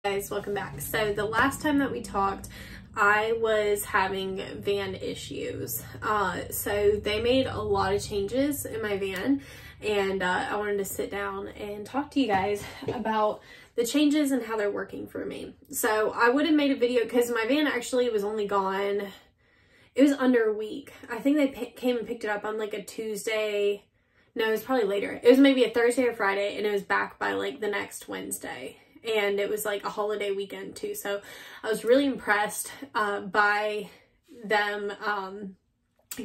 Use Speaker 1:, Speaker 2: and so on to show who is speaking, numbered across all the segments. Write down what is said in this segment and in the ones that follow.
Speaker 1: Guys, welcome back. So the last time that we talked, I was having van issues. So they made a lot of changes in my van, and I wanted to sit down and talk to you guys about the changes and how they're working for me. So I would have made a video because my van actually was only gone, it was under a week. I think they came and picked it up on like a Tuesday. No, it was probably later. It was maybe a Thursday or Friday, and it was back by like the next Wednesday. And it was like a holiday weekend too. So I was really impressed by them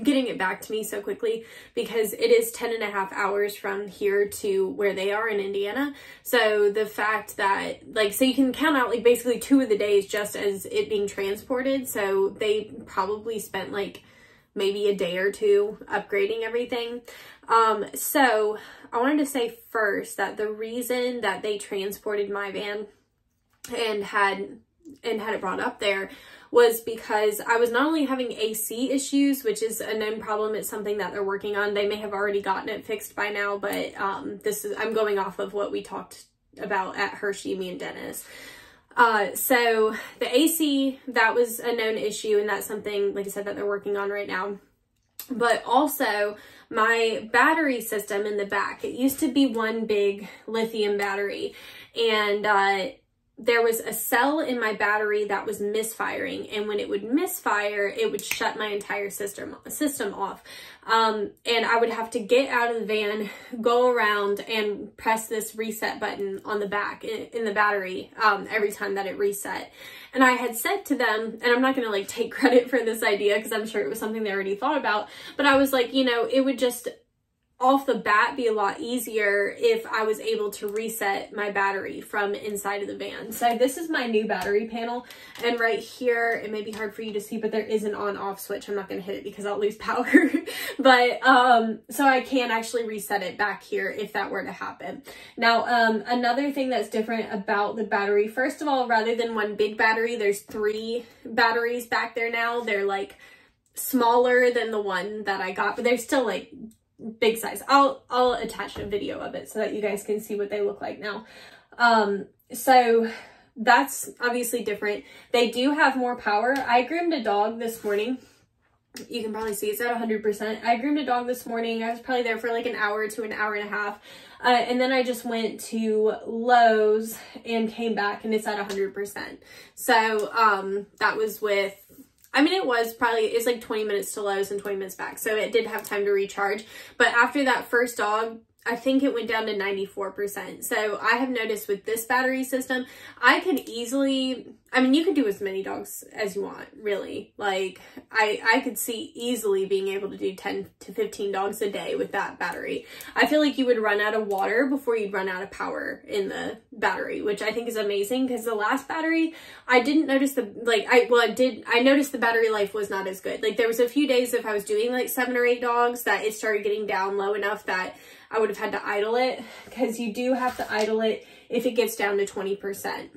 Speaker 1: getting it back to me so quickly, because it is 10.5 hours from here to where they are in Indiana. So the fact that like, so you can count out like basically 2 of the days just as it being transported. So they probably spent like maybe a day or 2 upgrading everything. So I wanted to say first that the reason that they transported my van and had it brought up there was because I was not only having AC issues, which is a known problem. It's something that they're working on. They may have already gotten it fixed by now, but I'm going off of what we talked about at Hershey, me and Dennis. So the AC, that was a known issue, and that's something, like I said, that they're working on right now. But also my battery system in the back, it used to be one big lithium battery, and there was a cell in my battery that was misfiring, and when it would misfire, it would shut my entire system off. And I would have to get out of the van, go around and press this reset button on the back in the battery every time that it reset. And I had said to them, and I'm not going to like take credit for this idea because I'm sure it was something they already thought about, but I was like, you know, it would just off the bat be a lot easier if I was able to reset my battery from inside of the van. So this is my new battery panel, and right here, it may be hard for you to see, but there is an on-off switch. I'm not going to hit it because I'll lose power. But so I can actually reset it back here if that were to happen. Now, another thing that's different about the battery, first of all, rather than one big battery, there's 3 batteries back there now. They're like smaller than the one that I got, but they're still like big size. I'll attach a video of it so that you guys can see what they look like now. So that's obviously different. They do have more power. I groomed a dog this morning. You can probably see it's at 100%. I groomed a dog this morning. I was probably there for like an hour to an hour and a half. And then I just went to Lowe's and came back, and it's at 100%. So that was with, I mean, it's like 20 minutes to Lowe's and 20 minutes back. So it did have time to recharge. But after that first dog, I think it went down to 94%. So I have noticed with this battery system, I could easily, I mean, you could do as many dogs as you want, really. Like, I could see easily being able to do 10 to 15 dogs a day with that battery. I feel like you would run out of water before you'd run out of power in the battery, which I think is amazing, because the last battery, I didn't notice I noticed the battery life was not as good. Like, there was a few days if I was doing like 7 or 8 dogs that it started getting down low enough that I would have had to idle it, because you do have to idle it if it gets down to 20%.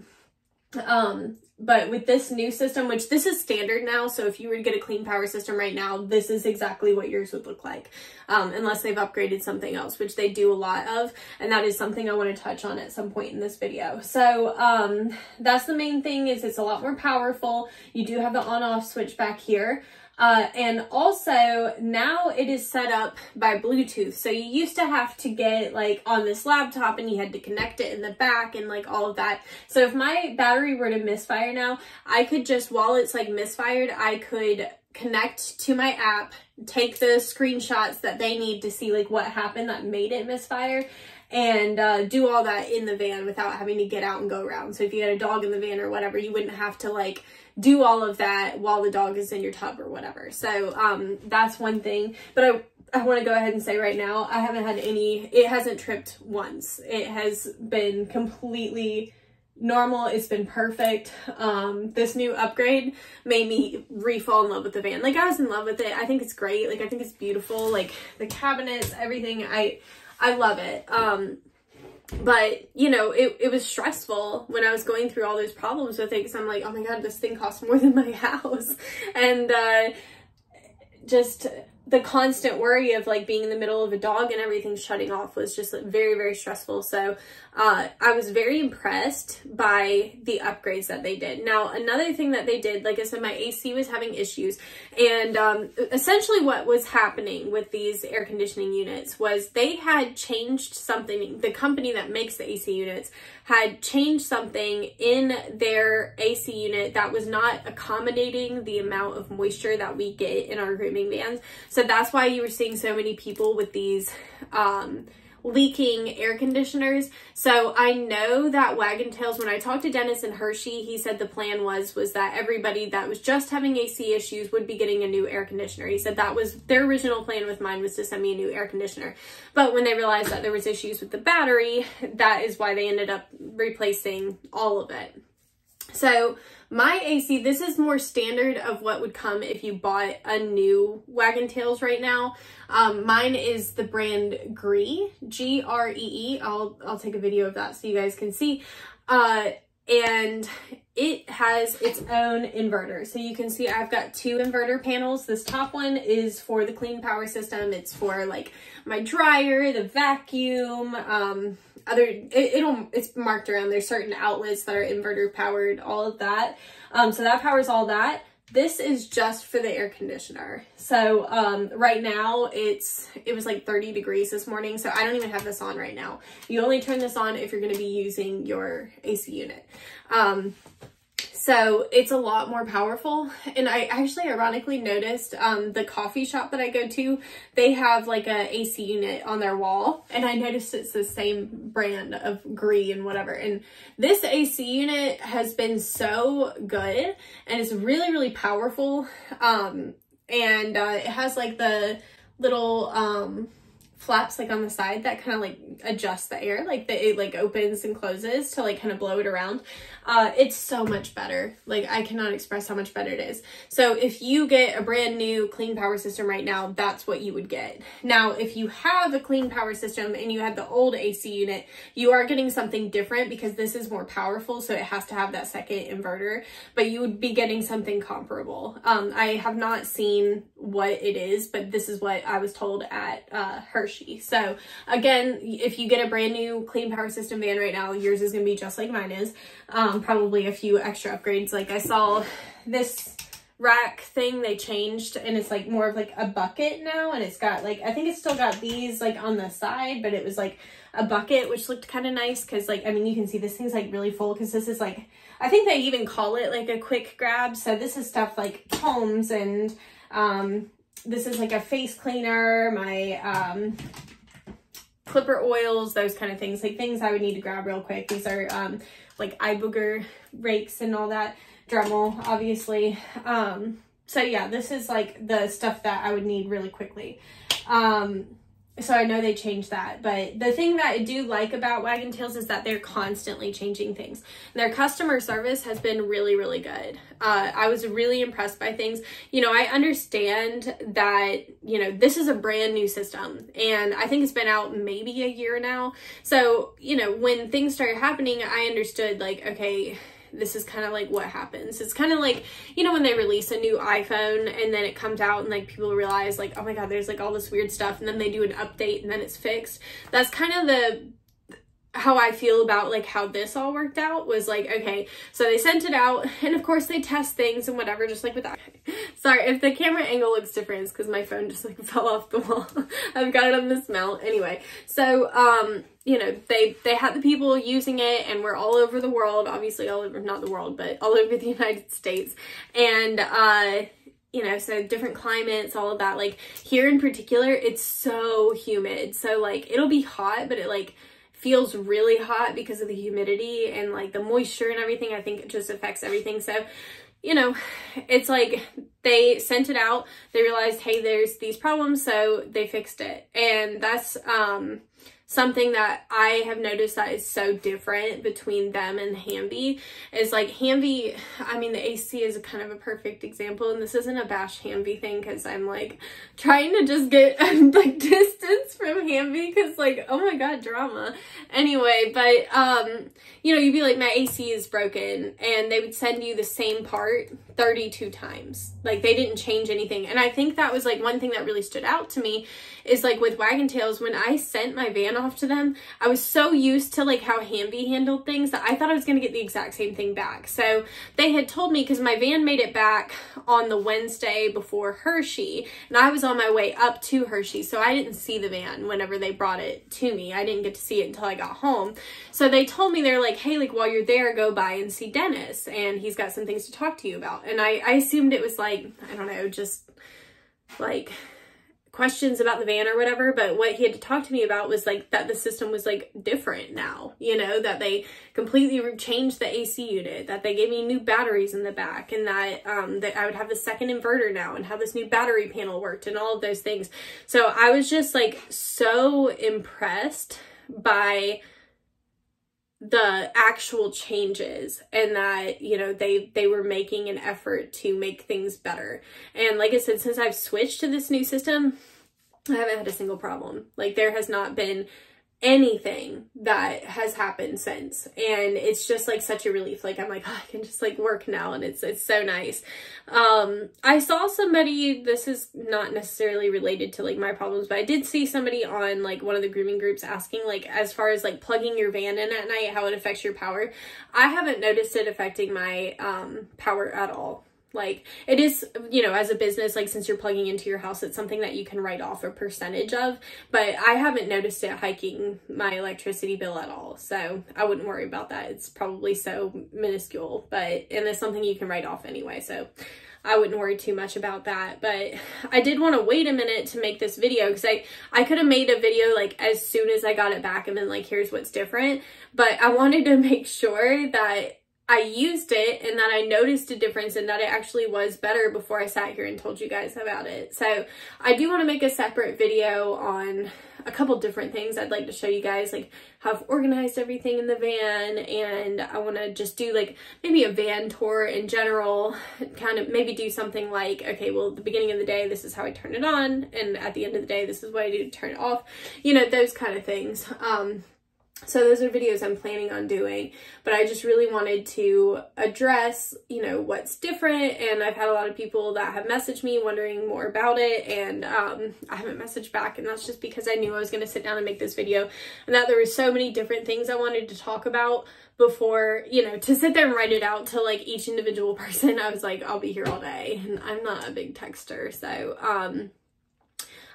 Speaker 1: But with this new system, which this is standard now, so if you were to get a clean power system right now, this is exactly what yours would look like, unless they've upgraded something else, which they do a lot of, and that is something I want to touch on at some point in this video. So that's the main thing, is it's a lot more powerful. You do have the on-off switch back here. And also now it is set up by Bluetooth. So you used to have to get like on this laptop, and you had to connect it in the back and like all of that. So if my battery were to misfire now, I could just, while it's like misfired, I could connect to my app, take the screenshots that they need to see like what happened that made it misfire, and do all that in the van without having to get out and go around. So if you had a dog in the van or whatever, you wouldn't have to like do all of that while the dog is in your tub or whatever. So that's one thing. But I want to go ahead and say right now, I haven't had it hasn't tripped once. It has been completely normal. It's been perfect. This new upgrade made me re-fall in love with the van. Like, I was in love with it. I think it's great. Like, I think it's beautiful. Like, the cabinets, everything. I love it. But, you know, it was stressful when I was going through all those problems with it, because I'm like, oh my God, this thing costs more than my house. And just the constant worry of like being in the middle of a dog and everything shutting off was just like very, very stressful. So I was very impressed by the upgrades that they did. Now, another thing that they did, like I said, my AC was having issues, and essentially what was happening with these air conditioning units was they had changed something. The company that makes the AC units had changed something in their AC unit that was not accommodating the amount of moisture that we get in our grooming vans. So that's why you were seeing so many people with these leaking air conditioners. So I know that Wagentails, when I talked to Dennis and Hershey, he said the plan was that everybody that was just having AC issues would be getting a new air conditioner. He said that was their original plan with mine, was to send me a new air conditioner. But when they realized that there was issues with the battery, that is why they ended up replacing all of it. So my AC, this is more standard of what would come if you bought a new Wagentails right now. Mine is the brand Gree, G-R-E-E. I'll take a video of that so you guys can see. And it has its own inverter. So you can see I've got two inverter panels. This top one is for the clean power system. It's for like my dryer, the vacuum, it's marked around. There's certain outlets that are inverter powered, all of that. So that powers all that. This is just for the air conditioner. So right now it was like 30 degrees this morning, so I don't even have this on right now. You only turn this on if you're going to be using your AC unit. So it's a lot more powerful. And I actually ironically noticed the coffee shop that I go to, they have like a AC unit on their wall, and I noticed it's the same brand of Gree and whatever. And this AC unit has been so good, and it's really, really powerful. It has like the little flaps like on the side that kind of like adjust the air, like it like opens and closes to like kind of blow it around. It's so much better. Like I cannot express how much better it is. So if you get a brand new clean power system right now, that's what you would get. Now, if you have a clean power system and you have the old AC unit, you are getting something different because this is more powerful. So it has to have that second inverter, but you would be getting something comparable. I have not seen what it is, but this is what I was told at Hershey. So again, if you get a brand new clean power system van right now, yours is going to be just like mine is. Probably a few extra upgrades. Like I saw this rack thing they changed, and it's like more of like a bucket now, and it's got like, I think it's still got these like on the side, but it was like a bucket, which looked kind of nice because like, I mean, you can see this thing's like really full because this is like, I think they even call it like a quick grab. So this is stuff like combs, and this is like a face cleaner, my clipper oils, those kind of things, like things I would need to grab real quick. These are like eye booger rakes and all that, Dremel, obviously. So yeah, this is like the stuff that I would need really quickly. So I know they changed that, but the thing that I do like about Wagentails is that they're constantly changing things. Their customer service has been really, really good. I was really impressed by things. You know, I understand that, you know, this is a brand new system, and I think it's been out maybe a year now. So, you know, when things started happening, I understood like, okay, this is kind of like what happens. It's kind of like, you know, when they release a new iPhone and then it comes out and like people realize like, oh my God, there's like all this weird stuff, and then they do an update and then it's fixed. That's kind of how I feel about like how this all worked out. Was like, okay, so they sent it out, and of course they test things and whatever, just like with that. Sorry if the camera angle looks different, it's because my phone just like fell off the wall. I've got it on this mount anyway. So you know, they had the people using it, and we're all over the world, obviously all over, not the world, but all over the United States. And you know, so different climates, all of that. Like here in particular, it's so humid. So like it'll be hot, but it like feels really hot because of the humidity and like the moisture and everything. I think it just affects everything. So, you know, it's like they sent it out, they realized, hey, there's these problems, so they fixed it. And that's something that I have noticed that is so different between them and Hamby is like Hamby, I mean, the AC is kind of a perfect example, and this isn't a bash Hamby thing because I'm like trying to just get like distance from Hamby because like, oh my god, drama. Anyway, but you know, you'd be like, my AC is broken, and they would send you the same part 32 times. Like, they didn't change anything. And I think that was like one thing that really stood out to me is like with Wagentails, when I sent my van off to them, I was so used to like how Hamby handled things that I thought I was going to get the exact same thing back. So they had told me, because my van made it back on the Wednesday before Hershey, and I was on my way up to Hershey, so I didn't see the van whenever they brought it to me. I didn't get to see it until I got home. So they told me, they're like, hey, like while you're there, go by and see Dennis, and he's got some things to talk to you about. And I assumed it was like, I don't know, just like questions about the van or whatever, but what he had to talk to me about was like that the system was like different now, you know, that they completely changed the AC unit, that they gave me new batteries in the back, and that that I would have the second inverter now, and how this new battery panel worked, and all of those things. So I was just like so impressed by the actual changes, and that, you know, they were making an effort to make things better. And like I said, since I've switched to this new system, I haven't had a single problem. Like, there has not been anything that has happened since, and it's just like such a relief. Like, I'm like, oh, I can just like work now, and it's so nice. I saw somebody, this is not necessarily related to like my problems, but I did see somebody on like one of the grooming groups asking, like, as far as like plugging your van in at night, how it affects your power. I haven't noticed it affecting my power at all. Like, it is, you know, as a business, like, since you're plugging into your house, it's something that you can write off a percentage of, but I haven't noticed it hiking my electricity bill at all. So I wouldn't worry about that. It's probably so minuscule, and it's something you can write off anyway. So I wouldn't worry too much about that. But I did want to wait a minute to make this video, because I could have made a video like as soon as I got it back and been like, here's what's different. But I wanted to make sure that I used it and that I noticed a difference, and that it actually was better before I sat here and told you guys about it. So I do want to make a separate video on a couple different things. I'd like to show you guys like how I've organized everything in the van, and I want to just do like maybe a van tour in general, kind of maybe do something like, okay, well, at the beginning of the day, this is how I turn it on, and at the end of the day, this is what I do to turn it off, you know, those kind of things. So those are videos I'm planning on doing, but I just really wanted to address, you know, what's different. And I've had a lot of people that have messaged me wondering more about it, and I haven't messaged back, and that's just because I knew I was going to sit down and make this video, and that there were so many different things I wanted to talk about before, you know, to sit there and write it out to like each individual person. I was like, I'll be here all day, and I'm not a big texter, so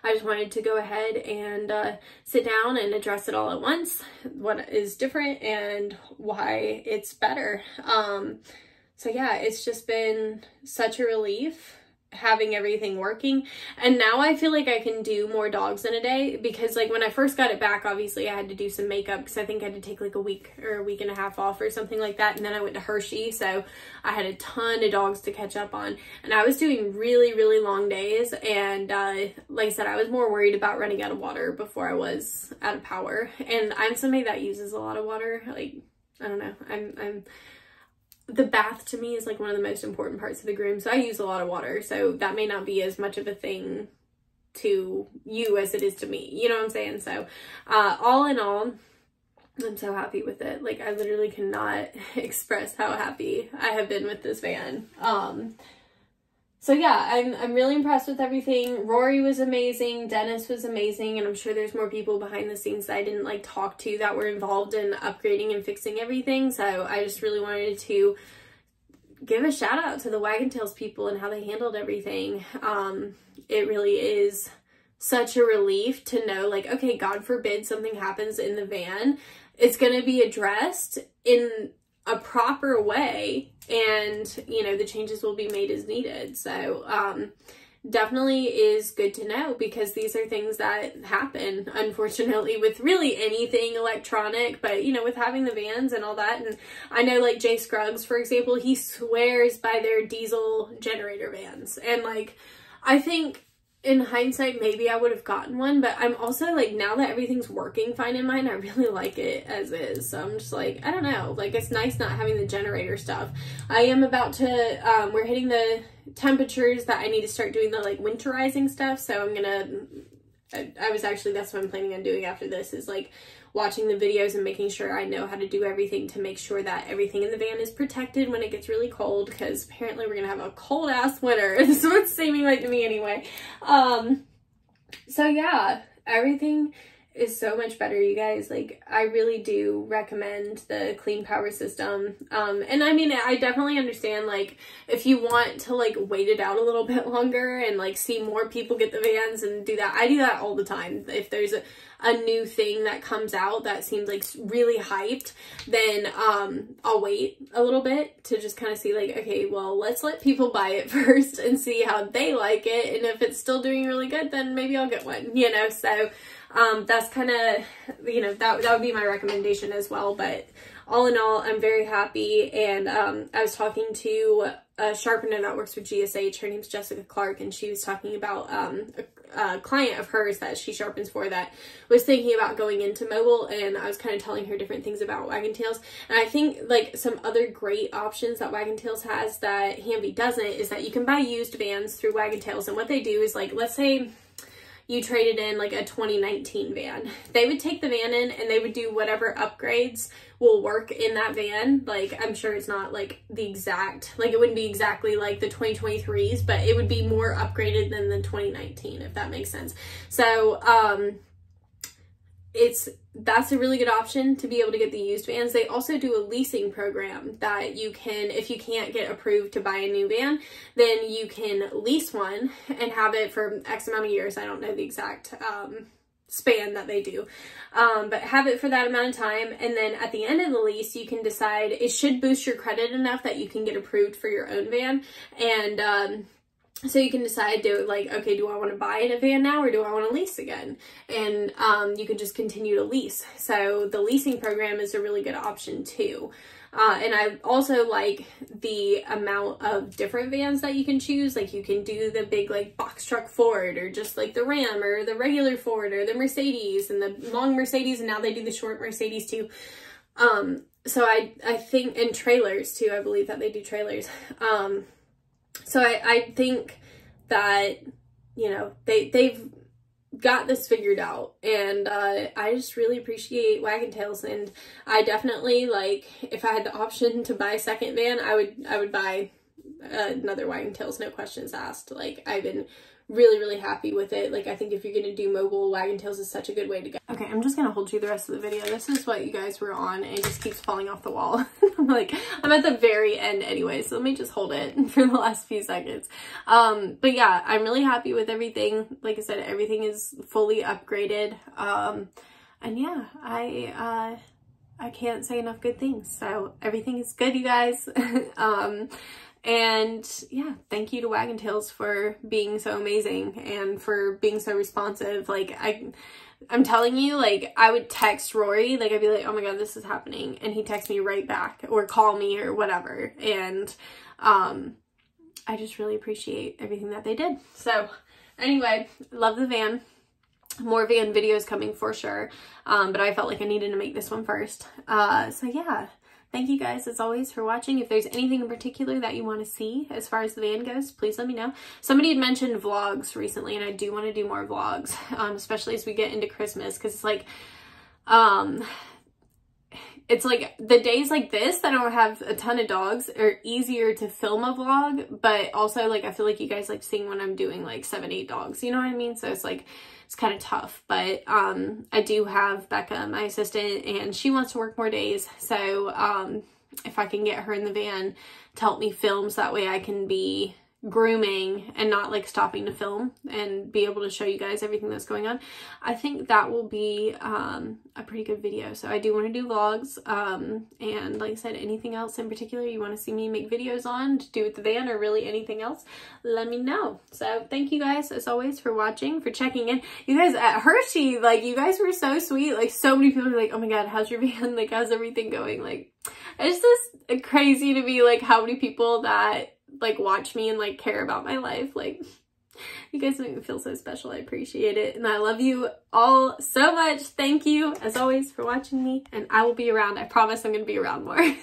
Speaker 1: I just wanted to go ahead and sit down and address it all at once, what is different and why it's better. So yeah, it's just been such a relief having everything working, and now I feel like I can do more dogs in a day, because like when I first got it back, obviously I had to do some makeup, because I think I had to take like a week or a week and a half off or something like that, and then I went to Hershey, so I had a ton of dogs to catch up on, and I was doing really long days, and like I said, I was more worried about running out of water before I was out of power. And I'm somebody that uses a lot of water. Like, I don't know, I'm the bath to me is like one of the most important parts of the groom, so I use a lot of water, so that may not be as much of a thing to you as it is to me, you know what I'm saying? So all in all, I'm so happy with it. Like, I literally cannot express how happy I have been with this van. So yeah, I'm really impressed with everything. Rory was amazing, Dennis was amazing, and I'm sure there's more people behind the scenes that I didn't like talk to that were involved in upgrading and fixing everything. So I just really wanted to give a shout out to the Wagentails people and how they handled everything. It really is such a relief to know, like, okay, God forbid something happens in the van, it's going to be addressed in a proper way, and you know, the changes will be made as needed. So definitely is good to know, because these are things that happen, unfortunately, with really anything electronic, but you know, with having the vans and all that. And I know like Jay Scruggs, for example, he swears by their diesel generator vans, and like, I think in hindsight, maybe I would have gotten one, but I'm also like, now that everything's working fine in mine, I really like it as is. So I'm just like, I don't know, like it's nice not having the generator stuff. I am about to, we're hitting the temperatures that I need to start doing the like winterizing stuff. So I'm gonna, that's what I'm planning on doing after this, is like watching the videos and making sure I know how to do everything to make sure that everything in the van is protected when it gets really cold, because apparently we're gonna have a cold ass winter. This is what it's seeming like to me anyway. So yeah, everything is so much better, you guys. Like, I really do recommend the Clean Power system. And I mean, I definitely understand, like, if you want to like wait it out a little bit longer and like see more people get the vans and do that, I do that all the time. If there's a new thing that comes out that seems like really hyped, then I'll wait a little bit to just kind of see like, okay, well, let's let people buy it first and see how they like it, and if it's still doing really good, then maybe I'll get one, you know. So that's kind of, you know, that would be my recommendation as well. But all in all, I'm very happy. And I was talking to a sharpener that works with GSH. Her name's Jessica Clark, and she was talking about a client of hers that she sharpens for that was thinking about going into mobile, and I was kind of telling her different things about Wagentails. And I think like some other great options that Wagentails has that Hamby doesn't is that you can buy used vans through Wagentails, and what they do is, like, let's say you traded in like a 2019 van. They would take the van in and they would do whatever upgrades will work in that van. Like, I'm sure it's not like the exact, like it wouldn't be exactly like the 2023s, but it would be more upgraded than the 2019, if that makes sense. So, that's a really good option to be able to get the used vans. They also do a leasing program that you can, if you can't get approved to buy a new van, then you can lease one and have it for X amount of years. I don't know the exact span that they do, but have it for that amount of time, and then at the end of the lease you can decide, it should boost your credit enough that you can get approved for your own van. And so you can decide to, like, okay, do I want to buy in a van now or do I want to lease again? And you can just continue to lease. So the leasing program is a really good option too. And I also like the amount of different vans that you can choose. Like, you can do the big like box truck Ford, or just like the Ram, or the regular Ford, or the Mercedes, and the long Mercedes, and now they do the short Mercedes too. So I think, and trailers too, I believe that they do trailers. So I think that, you know, they've got this figured out, and I just really appreciate Wagentails. And I definitely, like, if I had the option to buy a second van, I would buy another Wagentails, no questions asked. Like, I've been really happy with it. Like, I think if you're gonna do mobile, Wagentails is such a good way to go. Okay, I'm just gonna hold you the rest of the video. This is what you guys were on, and it just keeps falling off the wall. Like, I'm at the very end anyway, so let me just hold it for the last few seconds. But yeah, I'm really happy with everything. Like I said, everything is fully upgraded. And yeah, I can't say enough good things. So everything is good, you guys. And yeah, thank you to Wagentails for being so amazing and for being so responsive. Like, I'm telling you, like, I would text Rory, like, I'd be like, oh my god, this is happening, and he'd text me right back or call me or whatever. And I just really appreciate everything that they did. So anyway, love the van. More van videos coming for sure, but I felt like I needed to make this one first. So yeah, thank you guys as always for watching. If there's anything in particular that you want to see as far as the van goes, please let me know. Somebody had mentioned vlogs recently, and I do want to do more vlogs, especially as we get into Christmas, because it's like the days like this that I don't have a ton of dogs are easier to film a vlog, but also, like, I feel like you guys like seeing when I'm doing like 7-8 dogs, you know what I mean? So it's like, it's kind of tough. But I do have Becca, my assistant, and she wants to work more days. So if I can get her in the van to help me film, so that way I can be grooming and not like stopping to film and be able to show you guys everything that's going on, I think that will be a pretty good video. So I do want to do vlogs, and like I said, anything else in particular you want to see me make videos on to do with the van, or really anything else, let me know. So thank you guys as always for watching, for checking in. You guys at Hershey, like, you guys were so sweet. Like, so many people are like, oh my god, how's your van, like, how's everything going? Like, it's just crazy to me, like, how many people that like watch me and like care about my life. Like, You guys make me feel so special. I appreciate it. And I love you all so much. Thank you, as always, for watching me. And I will be around. I promise I'm going to be around more.